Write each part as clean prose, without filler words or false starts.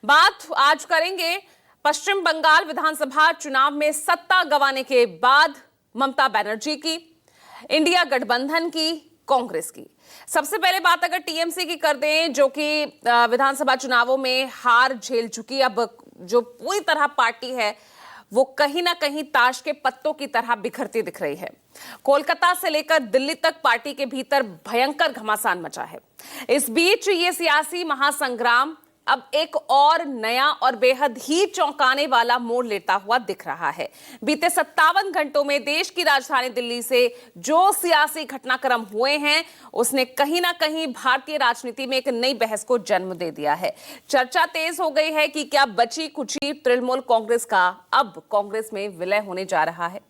बात आज करेंगे पश्चिम बंगाल विधानसभा चुनाव में सत्ता गंवाने के बाद ममता बनर्जी की, इंडिया गठबंधन की, कांग्रेस की। सबसे पहले बात अगर टीएमसी की कर दें, जो कि विधानसभा चुनावों में हार झेल चुकी, अब जो पूरी तरह पार्टी है वो कहीं ना कहीं ताश के पत्तों की तरह बिखरती दिख रही है। कोलकाता से लेकर दिल्ली तक पार्टी के भीतर भयंकर घमासान मचा है। इस बीच ये सियासी महासंग्राम अब एक और नया और बेहद ही चौंकाने वाला मोड़ लेता हुआ दिख रहा है। बीते 57 घंटों में देश की राजधानी दिल्ली से जो सियासी घटनाक्रम हुए हैं, उसने कहीं ना कहीं भारतीय राजनीति में एक नई बहस को जन्म दे दिया है। चर्चा तेज हो गई है कि क्या बची कुची तृणमूल कांग्रेस का अब कांग्रेस में विलय होने जा रहा है।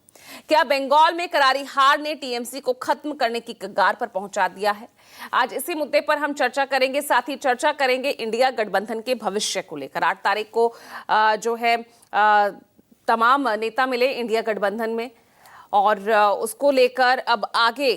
क्या बंगाल में करारी हार ने टीएमसी को खत्म करने की कगार पर पहुंचा दिया है। आज इसी मुद्दे पर हम चर्चा करेंगे। साथ ही चर्चा करेंगे इंडिया गठबंधन के भविष्य को लेकर। 8 तारीख को जो है तमाम नेता मिले इंडिया गठबंधन में, और उसको लेकर अब आगे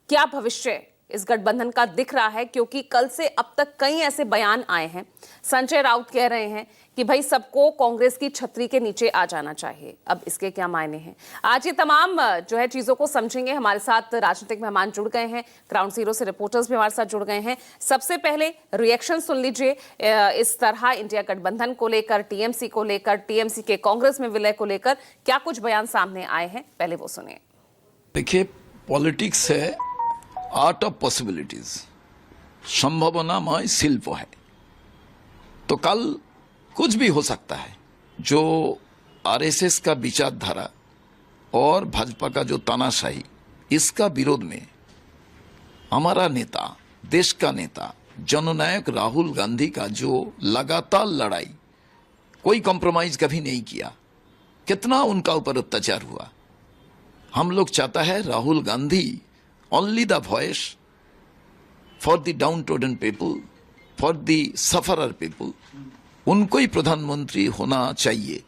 क्या भविष्य इस गठबंधन का दिख रहा है, क्योंकि कल से अब तक कई ऐसे बयान आए हैं। संजय राउत कह रहे हैं कि भाई सबको कांग्रेस की छतरी के नीचे आ जाना चाहिए। अब इसके क्या मायने हैं, आज ये तमाम जो है चीजों को समझेंगे। हमारे साथ राजनीतिक मेहमान जुड़ गए हैं, ग्राउंड जीरो से रिपोर्टर्स भी हमारे साथ जुड़ गए हैं। सबसे पहले रिएक्शन सुन लीजिए इस तरह इंडिया गठबंधन को लेकर, टीएमसी को लेकर, टीएमसी के कांग्रेस में विलय को लेकर क्या कुछ बयान सामने आए हैं, पहले वो सुनिए। देखिए, पॉलिटिक्स है आर्ट ऑफ पॉसिबिलिटीज, संभावनामय शिल्प है। तो कल कुछ भी हो सकता है। जो आरएसएस का विचारधारा और भाजपा का जो तानाशाही, इसका विरोध में हमारा नेता, देश का नेता, जननायक राहुल गांधी का जो लगातार लड़ाई, कोई कॉम्प्रोमाइज कभी नहीं किया। कितना उनका ऊपर अत्याचार हुआ। हम लोग चाहता है Rahul Gandhi only the voice for the downtrodden people, for the sufferer people, उनको ही प्रधानमंत्री होना चाहिए।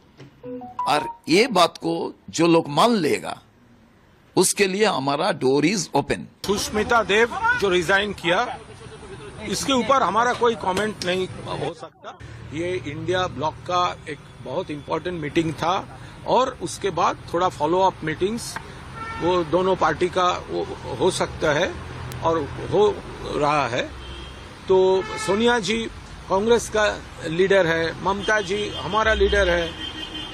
और ये बात को जो लोग मान लेगा, उसके लिए हमारा door is open. Sushmita Dev जो रिजाइन किया, इसके ऊपर हमारा कोई कमेंट नहीं हो सकता। ये इंडिया ब्लॉक का एक बहुत इंपॉर्टेंट मीटिंग था, और उसके बाद थोड़ा फॉलो अप मीटिंग्स वो दोनों पार्टी का वो हो सकता है और हो रहा है। तो सोनिया जी कांग्रेस का लीडर है, ममता जी हमारा लीडर है,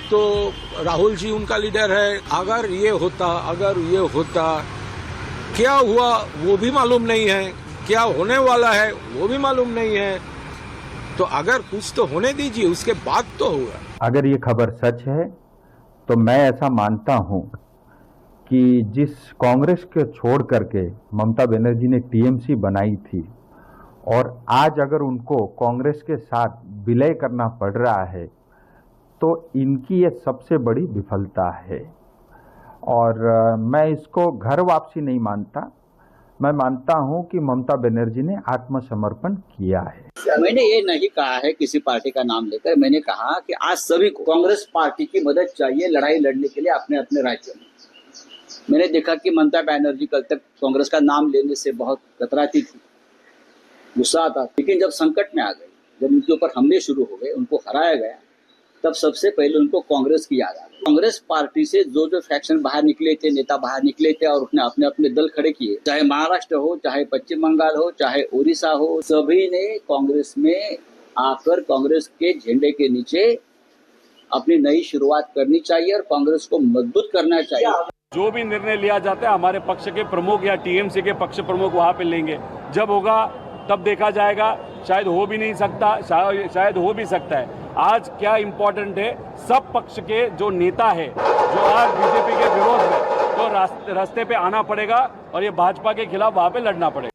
तो राहुल जी उनका लीडर है। अगर ये होता क्या हुआ वो भी मालूम नहीं है, क्या होने वाला है वो भी मालूम नहीं है। तो अगर कुछ तो होने दीजिए, उसके बाद तो होगा। अगर ये खबर सच है तो मैं ऐसा मानता हूं कि जिस कांग्रेस को छोड़ करके ममता बनर्जी ने टीएमसी बनाई थी, और आज अगर उनको कांग्रेस के साथ विलय करना पड़ रहा है, तो इनकी ये सबसे बड़ी विफलता है। और मैं इसको घर वापसी नहीं मानता, मैं मानता हूं कि ममता बनर्जी ने आत्मसमर्पण किया है। मैंने ये नहीं कहा है किसी पार्टी का नाम लेकर, मैंने कहा कि आज सभी को कांग्रेस पार्टी की मदद चाहिए लड़ाई लड़ने के लिए अपने अपने राज्यों में। मैंने देखा कि ममता बनर्जी कल तक कांग्रेस का नाम लेने से बहुत कतराती थी, गुस्सा आता, लेकिन जब संकट में आ गई, जब उनके ऊपर हमले शुरू हो गए, उनको हराया गया, तब सबसे पहले उनको कांग्रेस की याद आ गई। कांग्रेस पार्टी से जो फैक्शन बाहर निकले थे, नेता बाहर निकले थे, और उसने अपने अपने दल खड़े किए, चाहे महाराष्ट्र हो, चाहे पश्चिम बंगाल हो, चाहे उड़ीसा हो, सभी ने कांग्रेस में आकर कांग्रेस के झंडे के नीचे अपनी नई शुरुआत करनी चाहिए और कांग्रेस को मजबूत करना चाहिए। जो भी निर्णय लिया जाता है हमारे पक्ष के प्रमुख या टीएमसी के पक्ष प्रमुख वहां पे लेंगे। जब होगा तब देखा जाएगा। शायद हो भी नहीं सकता, शायद हो भी सकता है। आज क्या इम्पोर्टेंट है, सब पक्ष के जो नेता है जो आज बीजेपी के विरोध में, तो रास्ते पे आना पड़ेगा और ये भाजपा के खिलाफ वहां पे लड़ना पड़ेगा।